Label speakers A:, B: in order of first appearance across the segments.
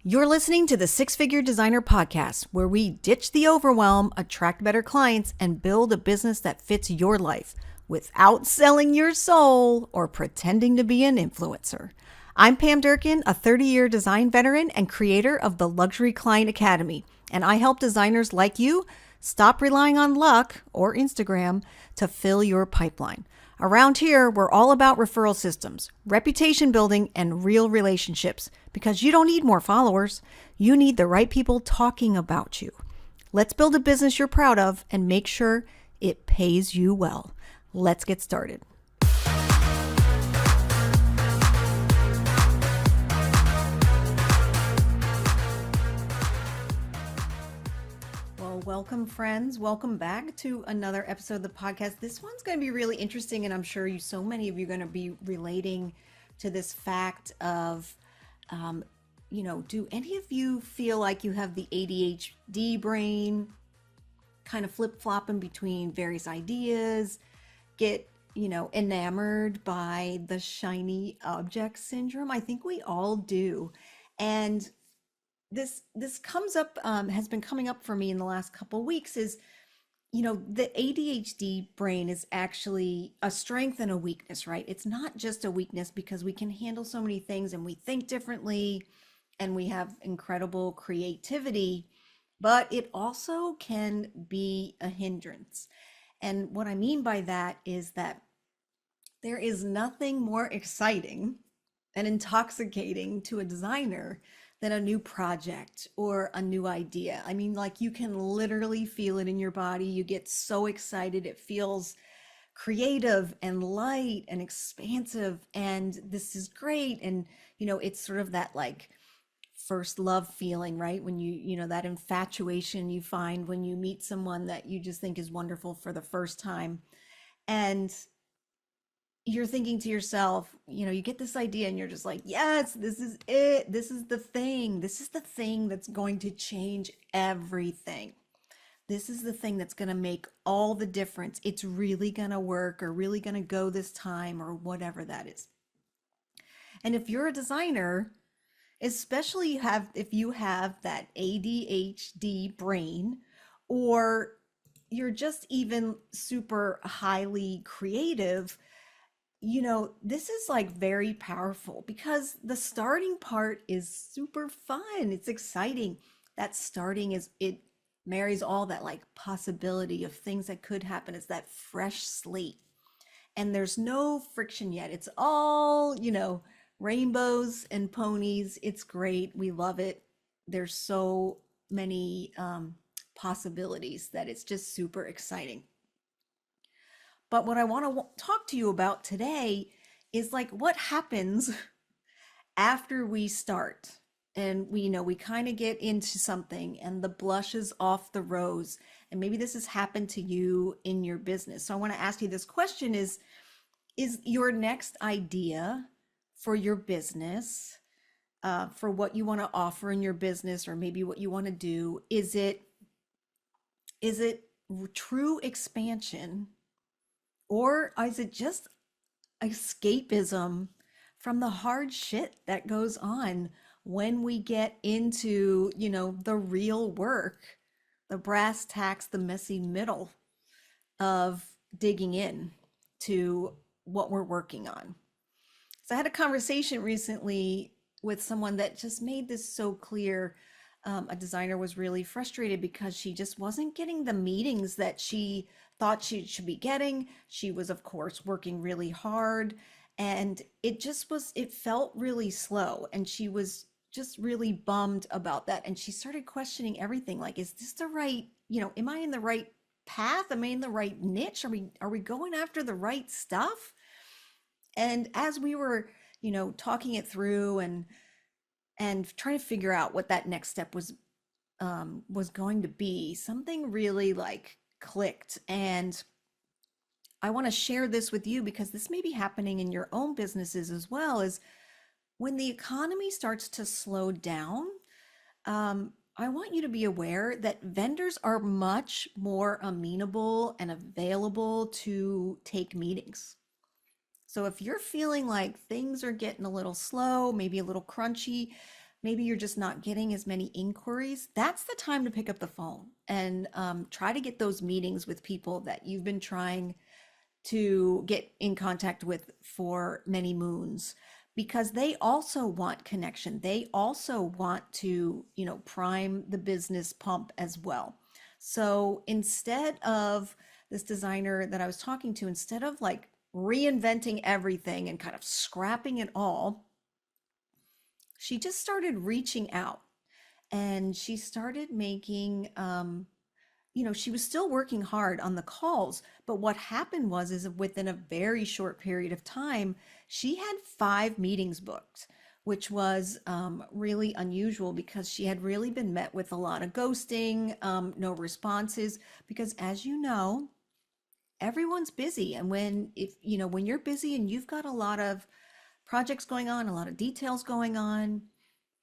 A: You're listening to the Six Figure Designer Podcast, where we ditch the overwhelm, attract better clients, and build a business that fits your life without selling your soul or pretending to be an influencer. I'm Pam Durkin, a 30-year design veteran and creator of the Luxury Client Academy, and I help designers like you stop relying on luck or Instagram to fill your pipeline. Around here, we're all about referral systems, reputation building, and real relationships because you don't need more followers. You need the right people talking about you. Let's build a business you're proud of and make sure it pays you well. Let's get started. Welcome, friends. Welcome back to another episode of the podcast. This one's going to be really interesting, and I'm sure so many of you are going to be relating to this fact of, do any of you feel like you have the ADHD brain, kind of flip-flopping between various ideas, get, enamored by the shiny object syndrome? I think we all do. And this comes up, has been coming up for me in the last couple of weeks is, the ADHD brain is actually a strength and a weakness, right? It's not just a weakness because we can handle so many things and we think differently and we have incredible creativity, but it also can be a hindrance. And what I mean by that is that there is nothing more exciting and intoxicating to a designer than a new project or a new idea. I mean, like, you can literally feel it in your body. You get so excited. It feels creative and light and expansive. And this is great. And, it's sort of that like first love feeling, right? When that infatuation you find when you meet someone that you just think is wonderful for the first time. And you're thinking to yourself, you get this idea and you're just like, yes, this is it. This is the thing. This is the thing that's going to change everything. This is the thing that's going to make all the difference. It's really going to work or really going to go this time or whatever that is. And if you're a designer, especially if you have that ADHD brain, or you're just even super highly creative, this is like very powerful because the starting part is super fun. It's exciting. That starting it marries all that like possibility of things that could happen. It's that fresh slate. And there's no friction yet. It's all, rainbows and ponies. It's great. We love it. There's so many possibilities that it's just super exciting. But what I want to talk to you about today is like what happens after we start and we kind of get into something and the blush is off the rose. And maybe this has happened to you in your business. So I want to ask you this question is your next idea for your business, for what you want to offer in your business, or maybe what you want to do, is it true expansion? Or is it just escapism from the hard shit that goes on when we get into, the real work, the brass tacks, the messy middle of digging in to what we're working on? So I had a conversation recently with someone that just made this so clear. A designer was really frustrated because she just wasn't getting the meetings that she thought she should be getting. She was, of course, working really hard, and it felt really slow. And she was just really bummed about that. And she started questioning everything. Like, is this the right, am I in the right path? Am I in the right niche? Are we going after the right stuff? And as we were, talking it through and trying to figure out what that next step was going to be, something really like clicked. And I want to share this with you because this may be happening in your own businesses as well. Is when the economy starts to slow down, I want you to be aware that vendors are much more amenable and available to take meetings. So if you're feeling like things are getting a little slow, maybe a little crunchy, maybe you're just not getting as many inquiries, that's the time to pick up the phone and try to get those meetings with people that you've been trying to get in contact with for many moons, because they also want connection. They also want to, prime the business pump as well. So instead of this designer that I was talking to, instead of like reinventing everything and kind of scrapping it all, she just started reaching out and she started making she was still working hard on the calls, but what happened was is within a very short period of time, she had 5 meetings booked, which was really unusual because she had really been met with a lot of ghosting, no responses, because as you know, everyone's busy. And when you're busy and you've got a lot of projects going on, a lot of details going on,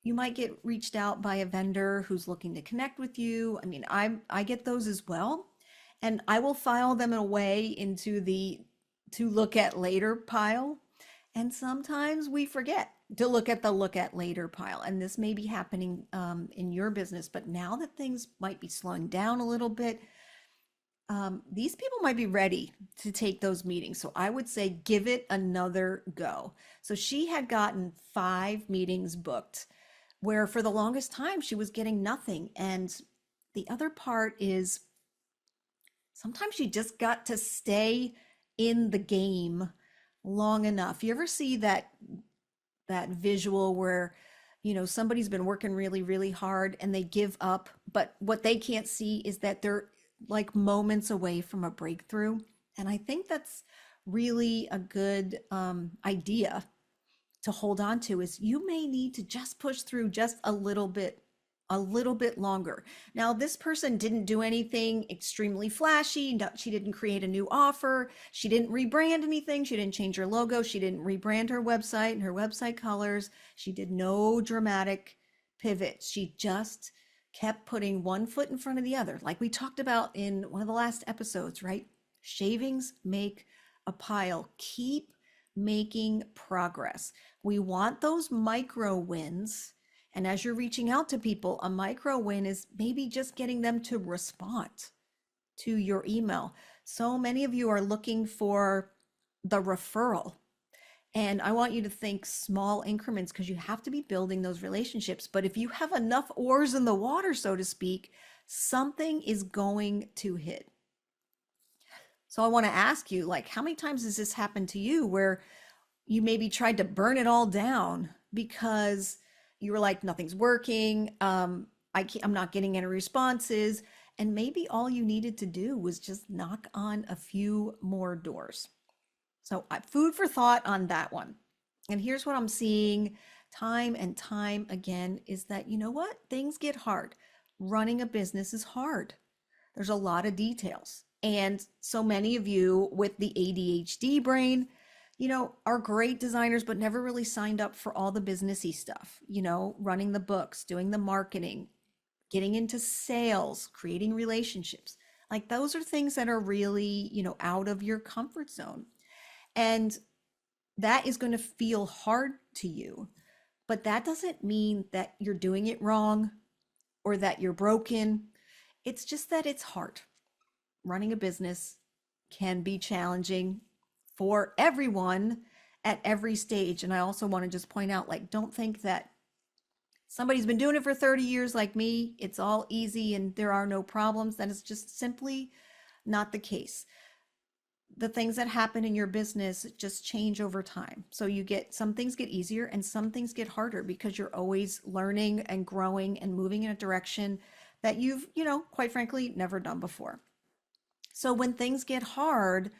A: you might get reached out by a vendor who's looking to connect with you. I mean, I get those as well, and I will file them away into the to look at later pile. And sometimes we forget to look at later pile. And this may be happening in your business, but now that things might be slowing down a little bit, these people might be ready to take those meetings. So I would say give it another go. So she had gotten 5 meetings booked where for the longest time she was getting nothing. And the other part is sometimes you just got to stay in the game long enough. You ever see that visual where somebody's been working really really hard and they give up, but what they can't see is that they're like moments away from a breakthrough? And I think that's really a good idea to hold on to, is you may need to just push through just a little bit longer. Now, this person didn't do anything extremely flashy. She didn't create a new offer. She didn't rebrand anything. She didn't change her logo. She didn't rebrand her website and her website colors. She did no dramatic pivots. She just kept putting one foot in front of the other. Like we talked about in one of the last episodes, right? Shavings make a pile. Keep making progress. We want those micro wins. And as you're reaching out to people, a micro win is maybe just getting them to respond to your email. So many of you are looking for the referral. And I want you to think small increments because you have to be building those relationships. But if you have enough oars in the water, so to speak, something is going to hit. So I want to ask you, like, how many times has this happened to you where you maybe tried to burn it all down because you were like, nothing's working. I'm not getting any responses. And maybe all you needed to do was just knock on a few more doors. So food for thought on that one. And here's what I'm seeing time and time again is that, you know what? Things get hard. Running a business is hard. There's a lot of details. And so many of you with the ADHD brain, are great designers, but never really signed up for all the businessy stuff, running the books, doing the marketing, getting into sales, creating relationships. Like those are things that are really, out of your comfort zone. And that is going to feel hard to you, but that doesn't mean that you're doing it wrong or that you're broken. It's just that it's hard. Running a business can be challenging for everyone at every stage. And I also want to just point out, like, don't think that somebody's been doing it for 30 years like me, it's all easy and there are no problems. That is just simply not the case. The things that happen in your business just change over time. So some things get easier and some things get harder because you're always learning and growing and moving in a direction that you've, quite frankly, never done before. So when things get hard,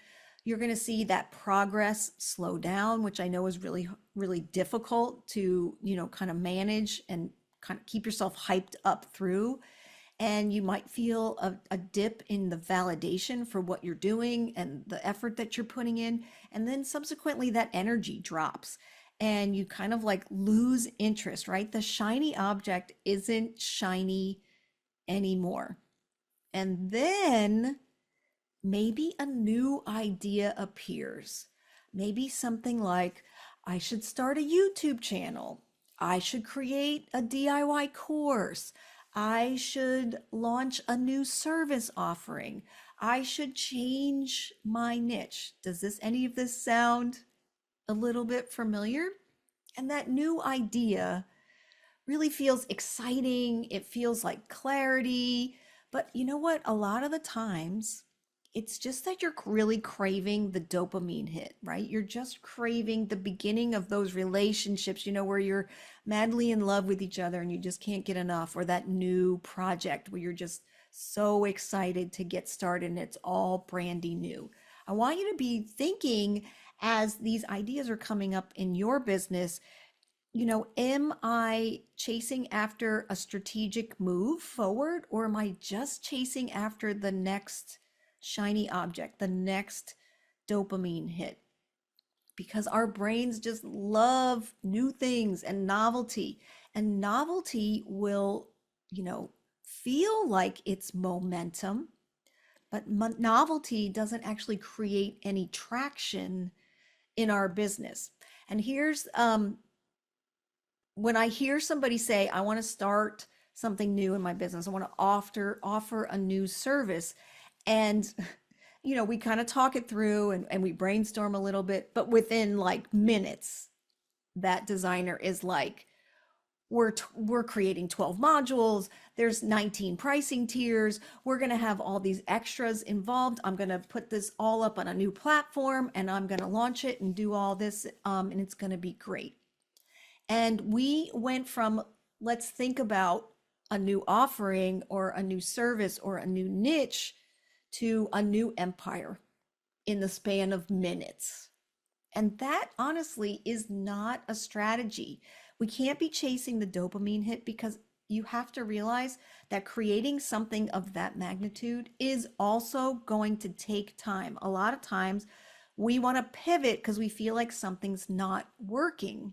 A: you're going to see that progress slow down, which I know is really, really difficult to, kind of manage and kind of keep yourself hyped up through. And you might feel a dip in the validation for what you're doing and the effort that you're putting in. And then subsequently that energy drops and you kind of like lose interest, right? The shiny object isn't shiny anymore. And then maybe a new idea appears. Maybe something like, I should start a YouTube channel. I should create a DIY course. I should launch a new service offering. I should change my niche. Does this any of this sound a little bit familiar? And that new idea really feels exciting. It feels like clarity. But you know what? A lot of the times, it's just that you're really craving the dopamine hit, right? You're just craving the beginning of those relationships, where you're madly in love with each other and you just can't get enough, or that new project where you're just so excited to get started and it's all brandy new. I want you to be thinking as these ideas are coming up in your business, am I chasing after a strategic move forward, or am I just chasing after the next shiny object, the next dopamine hit? Because our brains just love new things and novelty will, feel like it's momentum, but novelty doesn't actually create any traction in our business. And here's when I hear somebody say, I want to start something new in my business, I want to offer a new service. And, we kind of talk it through and we brainstorm a little bit, but within like minutes, that designer is like, we're creating 12 modules. There's 19 pricing tiers. We're going to have all these extras involved. I'm going to put this all up on a new platform and I'm going to launch it and do all this. And it's going to be great. And we went from, let's think about a new offering or a new service or a new niche to a new empire in the span of minutes. And that honestly is not a strategy. We can't be chasing the dopamine hit, because you have to realize that creating something of that magnitude is also going to take time. A lot of times we want to pivot because we feel like something's not working.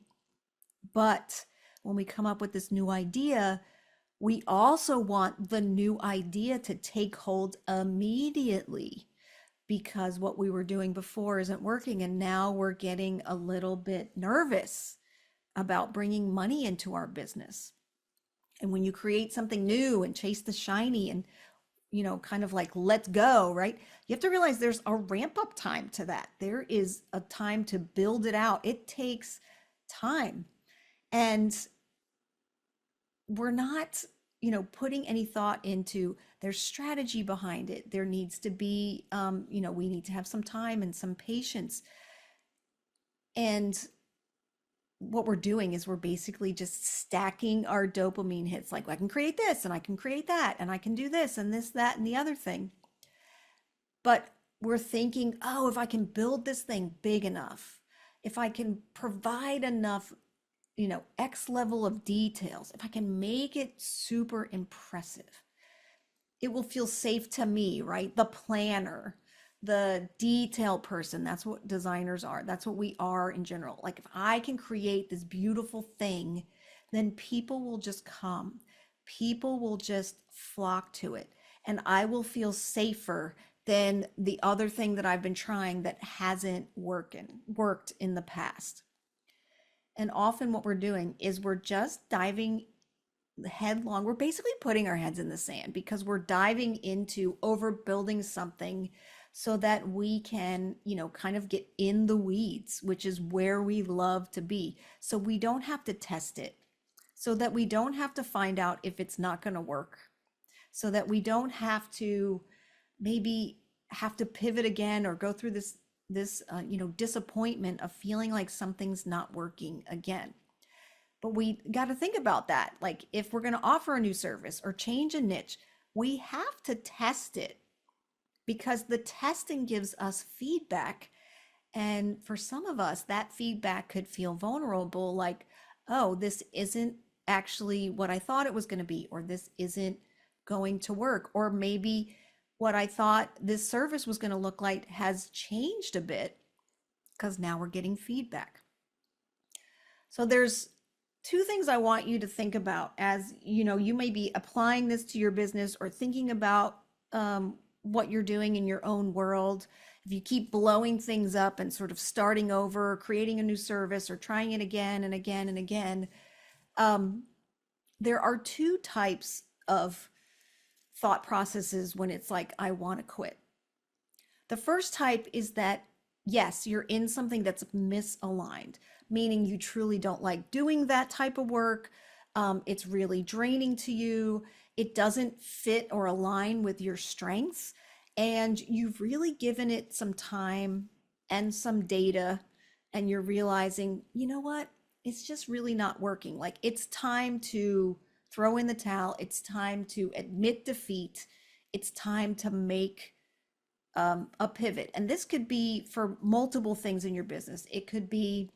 A: But when we come up with this new idea, we also want the new idea to take hold immediately, because what we were doing before isn't working. And now we're getting a little bit nervous about bringing money into our business. And when you create something new and chase the shiny and, kind of like, let's go, right? You have to realize there's a ramp up time to that. There is a time to build it out. It takes time. And we're not, putting any thought into there's strategy behind it. There needs to be, we need to have some time and some patience. And what we're doing is we're basically just stacking our dopamine hits. Like, I can create this and I can create that and I can do this and this, that, and the other thing. But we're thinking, oh, if I can build this thing big enough, if I can provide enough, X level of details, if I can make it super impressive, it will feel safe to me, right? The planner, the detail person, that's what designers are. That's what we are in general. Like, if I can create this beautiful thing, then people will just come. People will just flock to it. And I will feel safer than the other thing that I've been trying that hasn't worked in the past. And often what we're doing is we're just diving headlong. We're basically putting our heads in the sand because we're diving into overbuilding something so that we can, kind of get in the weeds, which is where we love to be. So we don't have to test it, so that we don't have to find out if it's not going to work, so that we don't have to maybe have to pivot again or go through this disappointment of feeling like something's not working again. But we got to think about that. Like, if we're going to offer a new service or change a niche, we have to test it, because the testing gives us feedback. And for some of us, that feedback could feel vulnerable, like, oh, this isn't actually what I thought it was going to be, or this isn't going to work, or maybe what I thought this service was going to look like has changed a bit, because now we're getting feedback. So there's two things I want you to think about as you may be applying this to your business or thinking about what you're doing in your own world. If you keep blowing things up and sort of starting over, creating a new service or trying it again and again and again, Um, there are two types of thought processes when it's like, I want to quit. The first type is that, yes, you're in something that's misaligned, meaning you truly don't like doing that type of work. It's really draining to you. It doesn't fit or align with your strengths. And you've really given it some time and some data, and you're realizing, you know what? It's just really not working. Like, it's time to throw in the towel. It's time to admit defeat. It's time to make a pivot. And this could be for multiple things in your business. It could be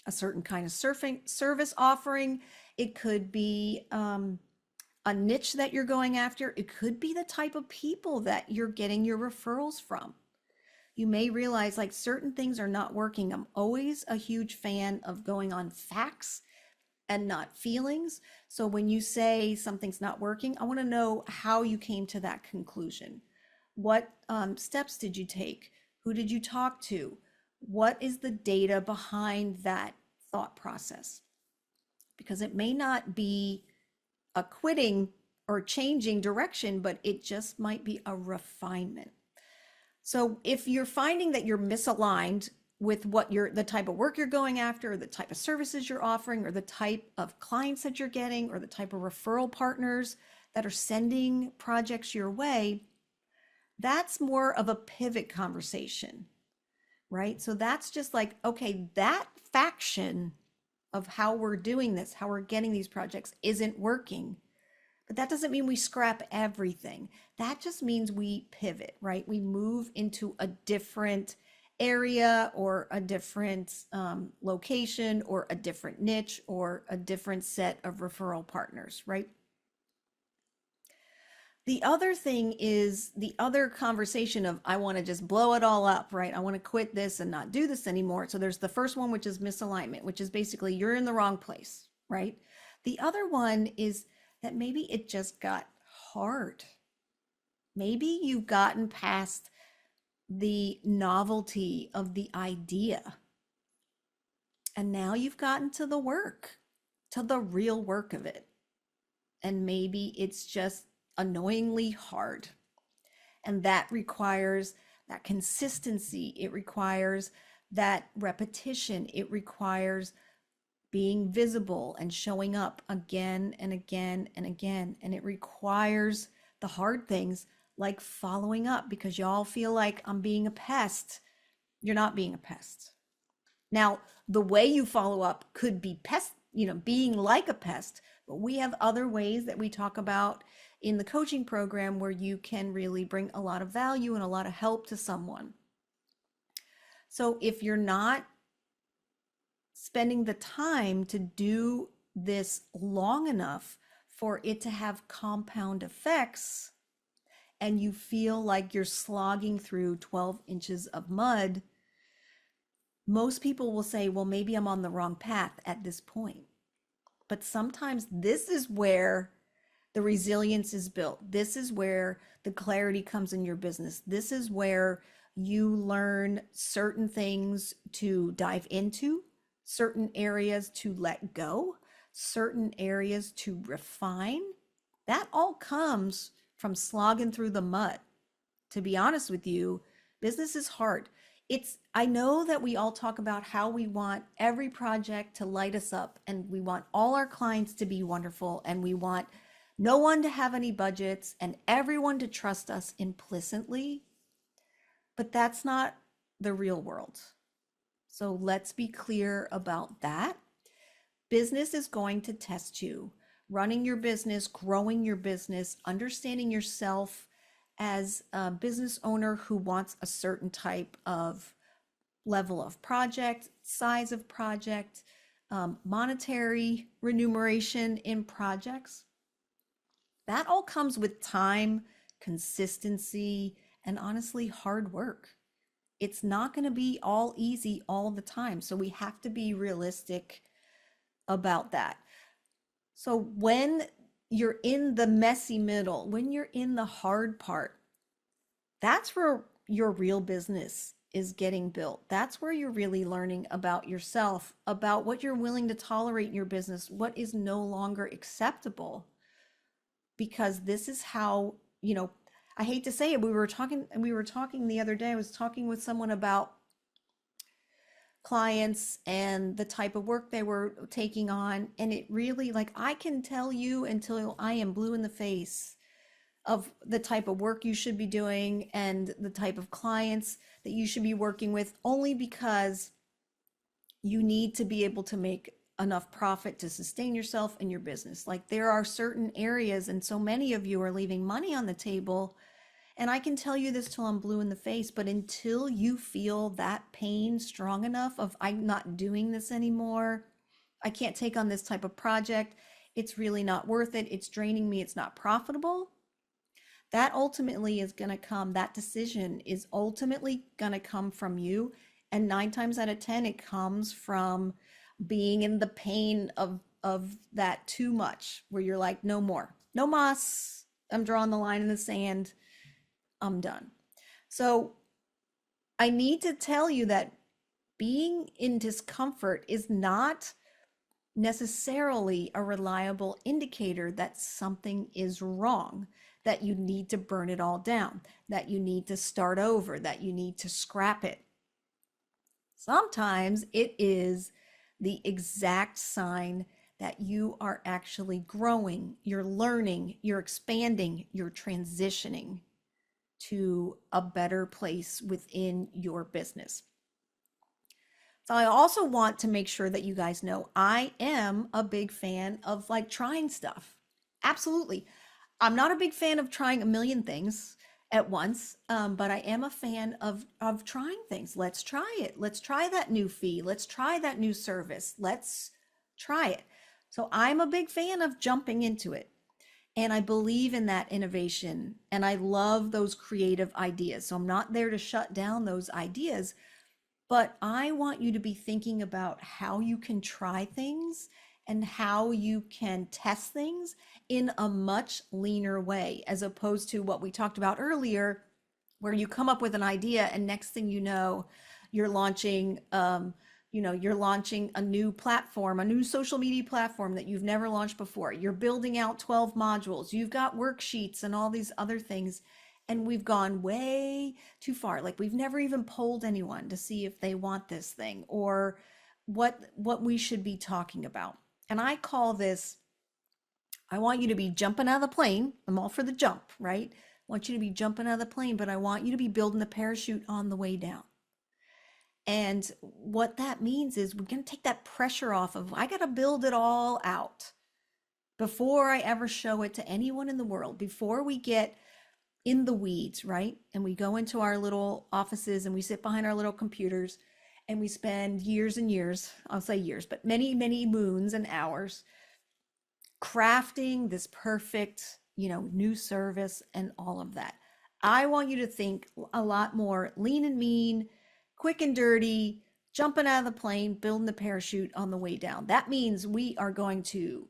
A: a certain kind of surfing service offering. It could be a niche that you're going after. It could be the type of people that you're getting your referrals from. You may realize like certain things are not working. I'm always a huge fan of going on facts and not feelings. So when you say something's not working, I want to know how you came to that conclusion. What steps did you take? Who did you talk to? What is the data behind that thought process? Because it may not be a quitting or changing direction, but it just might be a refinement. So if you're finding that you're misaligned with what the type of work you're going after, or the type of services you're offering, or the type of clients that you're getting, or the type of referral partners that are sending projects your way, that's more of a pivot conversation, right? So that's just like, okay, that faction of how we're doing this, how we're getting these projects isn't working. But that doesn't mean we scrap everything. That just means we pivot, right? We move into a different area or a different location or a different niche or a different set of referral partners, right? The other thing is the other conversation of, I want to just blow it all up, right? I want to quit this and not do this anymore. So there's the first one, which is misalignment, which is basically you're in the wrong place, right? The other one is that maybe it just got hard. Maybe you've gotten past the novelty of the idea. And now you've gotten to the work, to the real work of it. And maybe it's just annoyingly hard. And that requires that consistency. It requires that repetition. It requires being visible and showing up again and again and again. And it requires the hard things like following up, because y'all feel like I'm being a pest. You're not being a pest. Now, the way you follow up could be pest, being like a pest, but we have other ways that we talk about in the coaching program where you can really bring a lot of value and a lot of help to someone. So if you're not spending the time to do this long enough for it to have compound effects, and you feel like you're slogging through 12 inches of mud, most people will say, well, maybe I'm on the wrong path at this point. But sometimes this is where the resilience is built. This is where the clarity comes in your business. This is where you learn certain things to dive into, certain areas to let go, certain areas to refine. That all comes from slogging through the mud. To be honest with you, business is hard. I know that we all talk about how we want every project to light us up, and we want all our clients to be wonderful, and we want no one to have any budgets and everyone to trust us implicitly. But that's not the real world. So let's be clear about that. Business is going to test you. Running your business, growing your business, understanding yourself as a business owner who wants a certain type of level of project, size of project, monetary remuneration in projects. That all comes with time, consistency, and honestly, hard work. It's not going to be all easy all the time. So we have to be realistic about that. So when you're in the messy middle, when you're in the hard part, that's where your real business is getting built. That's where you're really learning about yourself, about what you're willing to tolerate in your business, what is no longer acceptable. Because this is how, I hate to say it, we were talking the other day. I was talking with someone about clients and the type of work they were taking on, and it really, like, I can tell you until I am blue in the face of the type of work you should be doing and the type of clients that you should be working with, only because you need to be able to make enough profit to sustain yourself and your business. Like, there are certain areas, and so many of you are leaving money on the table. And I can tell you this till I'm blue in the face, but until you feel that pain strong enough of, I'm not doing this anymore, I can't take on this type of project, it's really not worth it, it's draining me, it's not profitable, that ultimately is going to come, that decision is ultimately going to come from you. And 9 times out of 10, it comes from being in the pain of that too much, where you're like, no more, no mas, I'm drawing the line in the sand, I'm done. So I need to tell you that being in discomfort is not necessarily a reliable indicator that something is wrong, that you need to burn it all down, that you need to start over, that you need to scrap it. Sometimes it is the exact sign that you are actually growing, you're learning, you're expanding, you're transitioning to a better place within your business. So I also want to make sure that you guys know I am a big fan of, like, trying stuff. Absolutely. I'm not a big fan of trying a million things at once, but I am a fan of trying things. Let's try it. Let's try that new fee. Let's try that new service. Let's try it. So I'm a big fan of jumping into it. And I believe in that innovation, and I love those creative ideas. So I'm not there to shut down those ideas, but I want you to be thinking about how you can try things and how you can test things in a much leaner way, as opposed to what we talked about earlier, where you come up with an idea and next thing you know, you're launching, you're launching a new platform, a new social media platform that you've never launched before. You're building out 12 modules. You've got worksheets and all these other things. And we've gone way too far. Like, we've never even polled anyone to see if they want this thing or what we should be talking about. And I call this, I want you to be jumping out of the plane. I'm all for the jump, right? I want you to be jumping out of the plane, but I want you to be building the parachute on the way down. And what that means is we're going to take that pressure off of, I got to build it all out before I ever show it to anyone in the world, before we get in the weeds, right? And we go into our little offices and we sit behind our little computers and we spend years and years, I'll say years, but many, many moons and hours crafting this perfect, new service and all of that. I want you to think a lot more lean and mean, quick and dirty, jumping out of the plane, building the parachute on the way down. That means we are going to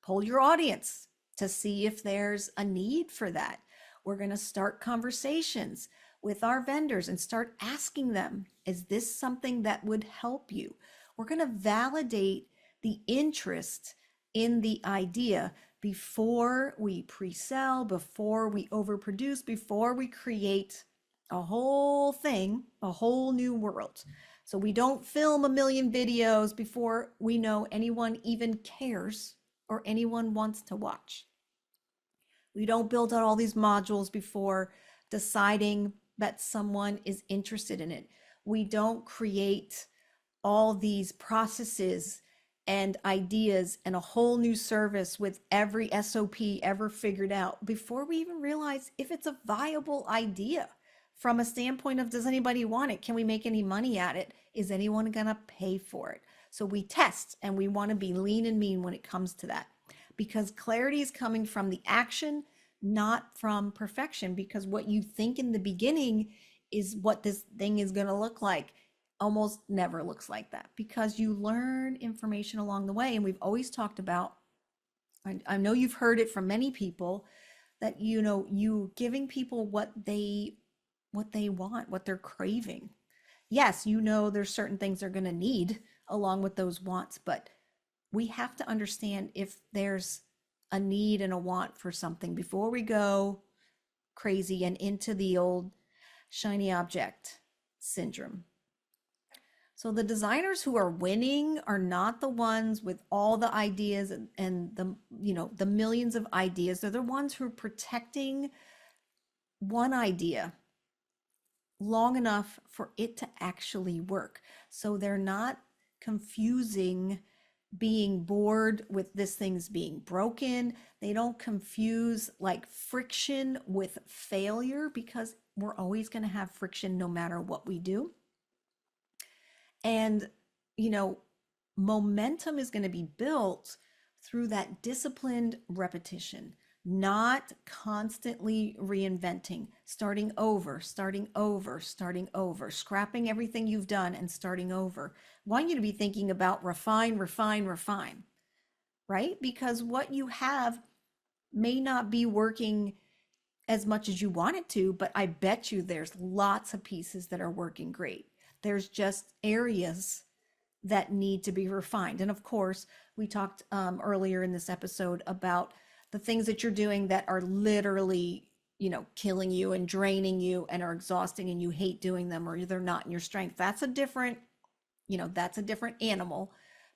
A: poll your audience to see if there's a need for that. We're going to start conversations with our vendors and start asking them, is this something that would help you? We're going to validate the interest in the idea before we pre-sell, before we overproduce, before we create a whole thing, a whole new world. So we don't film a million videos before we know anyone even cares or anyone wants to watch. We don't build out all these modules before deciding that someone is interested in it. We don't create all these processes and ideas and a whole new service with every SOP ever figured out before we even realize if it's a viable idea from a standpoint of, does anybody want it? Can we make any money at it? Is anyone going to pay for it? So we test, and we want to be lean and mean when it comes to that, because clarity is coming from the action, not from perfection. Because what you think in the beginning is what this thing is going to look like almost never looks like that, because you learn information along the way. And we've always talked about, I know you've heard it from many people, that you giving people what they want, what they're craving. yes, there's certain things they're going to need along with those wants, but we have to understand if there's a need and a want for something before we go crazy and into the old shiny object syndrome. So the designers who are winning are not the ones with all the ideas and the millions of ideas. They're the ones who are protecting one idea long enough for it to actually work. So they're not confusing being bored with this thing's being broken. They don't confuse like friction with failure, because we're always going to have friction no matter what we do. And, you know, momentum is going to be built through that disciplined repetition, not constantly reinventing, starting over, starting over, starting over, scrapping everything you've done and starting over. I want you to be thinking about refine, refine, refine, right? Because what you have may not be working as much as you want it to, but I bet you there's lots of pieces that are working great. There's just areas that need to be refined. And of course, we talked earlier in this episode about the things that you're doing that are literally, killing you and draining you and are exhausting and you hate doing them, or they're not in your strength. That's a different animal.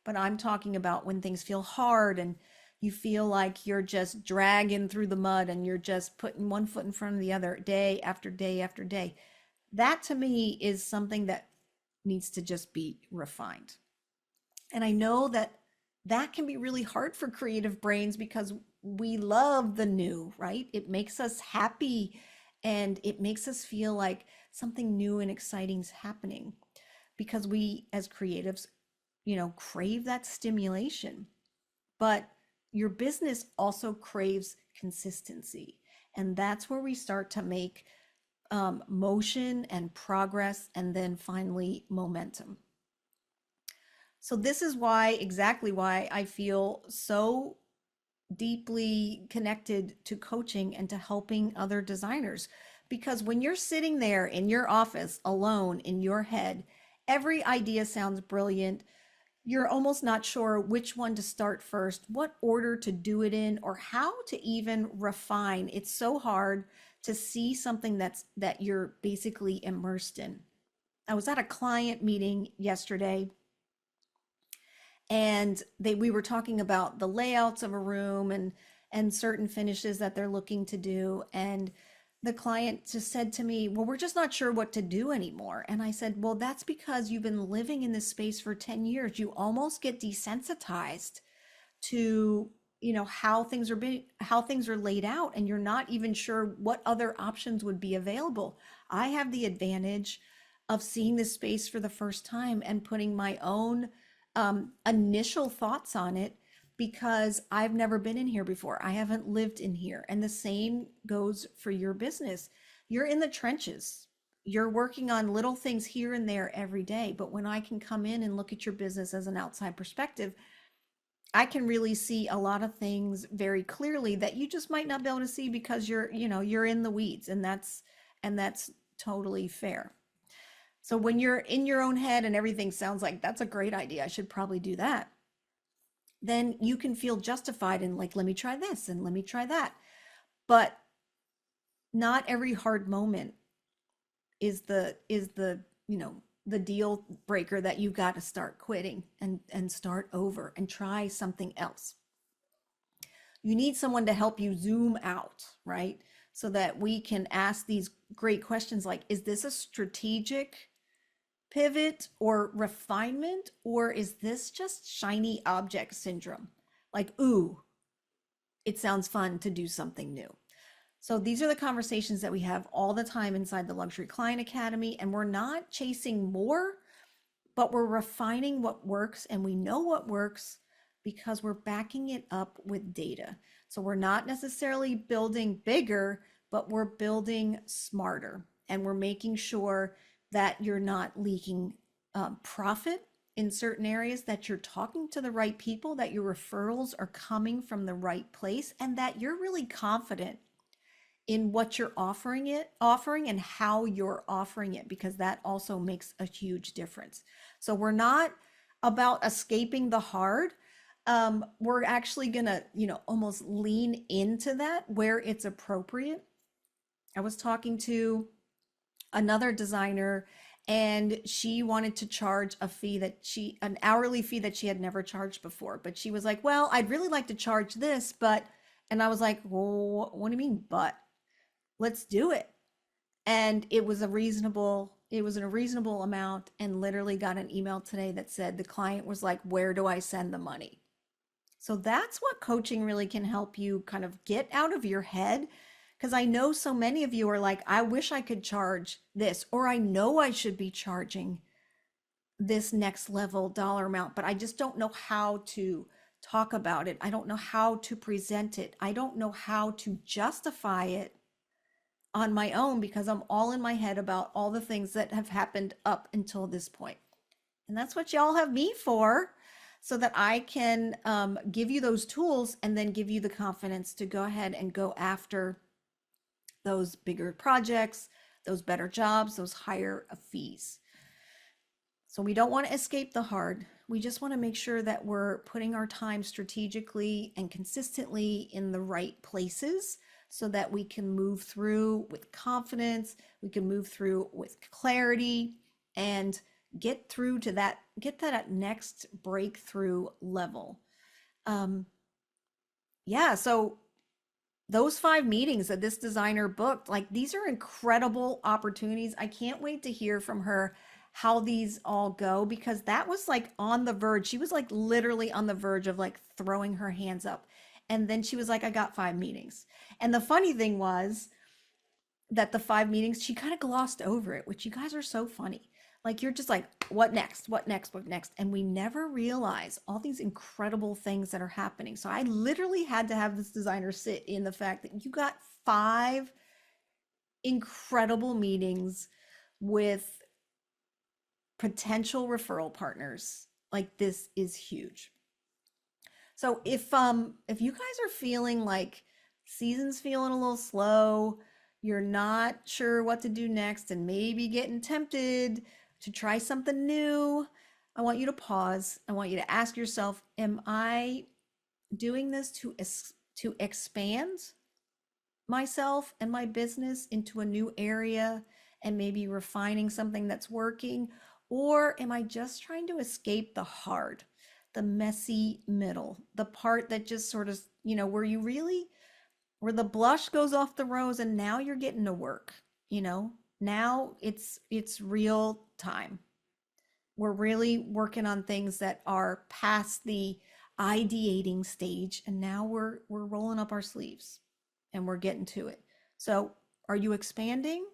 A: But I'm talking about when things feel hard and you feel like you're just dragging through the mud and you're just putting one foot in front of the other day after day after day. That to me is something that needs to just be refined. And I know that that can be really hard for creative brains because we love the new, right? It makes us happy and it makes us feel like something new and exciting is happening, because we as creatives, crave that stimulation. But your business also craves consistency. And that's where we start to make motion and progress, and then finally momentum. So this is exactly why I feel so deeply connected to coaching and to helping other designers. Because when you're sitting there in your office alone in your head, every idea sounds brilliant. You're almost not sure which one to start first, what order to do it in, or how to even refine. It's so hard to see something that you're basically immersed in. I was at a client meeting yesterday, and we were talking about the layouts of a room and certain finishes that they're looking to do. And the client just said to me, well, we're just not sure what to do anymore. And I said, well, that's because you've been living in this space for 10 years. You almost get desensitized to, how things are laid out, and you're not even sure what other options would be available. I have the advantage of seeing this space for the first time and putting my own initial thoughts on it, because I've never been in here before. I haven't lived in here. And the same goes for your business. You're in the trenches. You're working on little things here and there every day. But when I can come in and look at your business as an outside perspective, I can really see a lot of things very clearly that you just might not be able to see because you're in the weeds, and that's totally fair. So when you're in your own head and everything sounds like that's a great idea, I should probably do that, then you can feel justified in like, let me try this and let me try that. But not every hard moment is the deal breaker that you've got to start quitting and start over and try something else. You need someone to help you zoom out, right? So that we can ask these great questions like, is this a strategic pivot or refinement, or is this just shiny object syndrome? Like, ooh, it sounds fun to do something new. So these are the conversations that we have all the time inside the Luxury Client Academy, and we're not chasing more, but we're refining what works, and we know what works because we're backing it up with data. So we're not necessarily building bigger, but we're building smarter, and we're making sure that you're not leaking profit in certain areas, that you're talking to the right people, that your referrals are coming from the right place, and that you're really confident in what you're offering and how you're offering it, because that also makes a huge difference. So we're not about escaping the hard. We're actually gonna, almost lean into that where it's appropriate. I was talking to another designer, and she wanted to charge an hourly fee that she had never charged before. But she was like, well, I'd really like to charge this, but, and I was like, well, what do you mean, but? Let's do it. And it was a reasonable amount, and literally got an email today that said the client was like, where do I send the money? So that's what coaching really can help you kind of get out of your head. Because I know so many of you are like, I wish I could charge this, or I know I should be charging this next level dollar amount, but I just don't know how to talk about it. I don't know how to present it. I don't know how to justify it on my own, because I'm all in my head about all the things that have happened up until this point. And that's what y'all have me for, so that I can give you those tools and then give you the confidence to go ahead and go after those bigger projects, those better jobs, those higher fees. So we don't want to escape the hard. We just want to make sure that we're putting our time strategically and consistently in the right places, so that we can move through with confidence, we can move through with clarity, and get that next breakthrough level. Yeah, so those 5 meetings that this designer booked, like, these are incredible opportunities. I can't wait to hear from her how these all go, because that was like on the verge. She was like literally on the verge of like throwing her hands up. And then she was like, I got 5 meetings. And the funny thing was that the 5 meetings, she kind of glossed over it, which, you guys are so funny. Like, you're just like, what next? What next? What next? And we never realize all these incredible things that are happening. So I literally had to have this designer sit in the fact that you got 5 incredible meetings with potential referral partners. Like, this is huge. So if you guys are feeling like season's feeling a little slow, you're not sure what to do next, and maybe getting tempted to try something new, I want you to pause. I want you to ask yourself, am I doing this to expand myself and my business into a new area, and maybe refining something that's working? Or am I just trying to escape the hard, the messy middle, the part that just sort of, where the blush goes off the rose, and now you're getting to work, now it's real time. We're really working on things that are past the ideating stage, and now we're rolling up our sleeves and we're getting to it. So, are you expanding,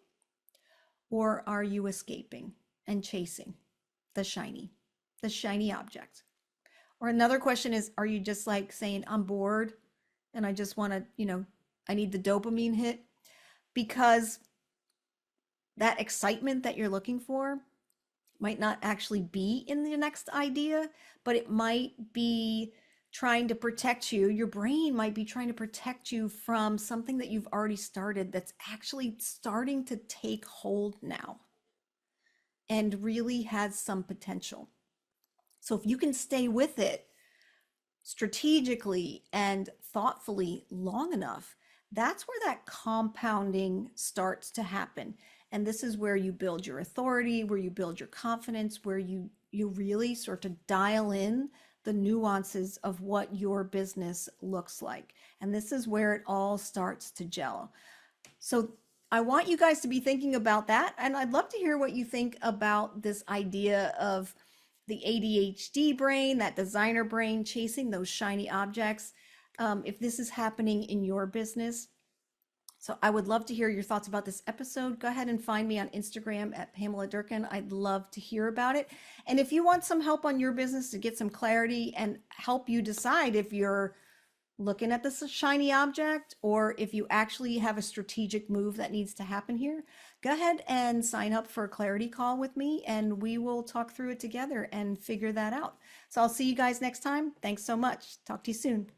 A: or are you escaping and chasing the shiny object? Or another question is, are you just like saying, I'm bored and I just want to, I need the dopamine hit? Because that excitement that you're looking for might not actually be in the next idea, but it might be trying to protect you. Your brain might be trying to protect you from something that you've already started, that's actually starting to take hold now and really has some potential. So if you can stay with it strategically and thoughtfully long enough, that's where that compounding starts to happen. And this is where you build your authority, where you build your confidence, where you really sort of dial in the nuances of what your business looks like. And this is where it all starts to gel. So I want you guys to be thinking about that. And I'd love to hear what you think about this idea of the ADHD brain, that designer brain chasing those shiny objects. If this is happening in your business. So I would love to hear your thoughts about this episode. Go ahead and find me on Instagram at Pamela Durkin. I'd love to hear about it. And if you want some help on your business to get some clarity and help you decide if you're looking at this shiny object, or if you actually have a strategic move that needs to happen here, go ahead and sign up for a clarity call with me, and we will talk through it together and figure that out. So I'll see you guys next time. Thanks so much. Talk to you soon.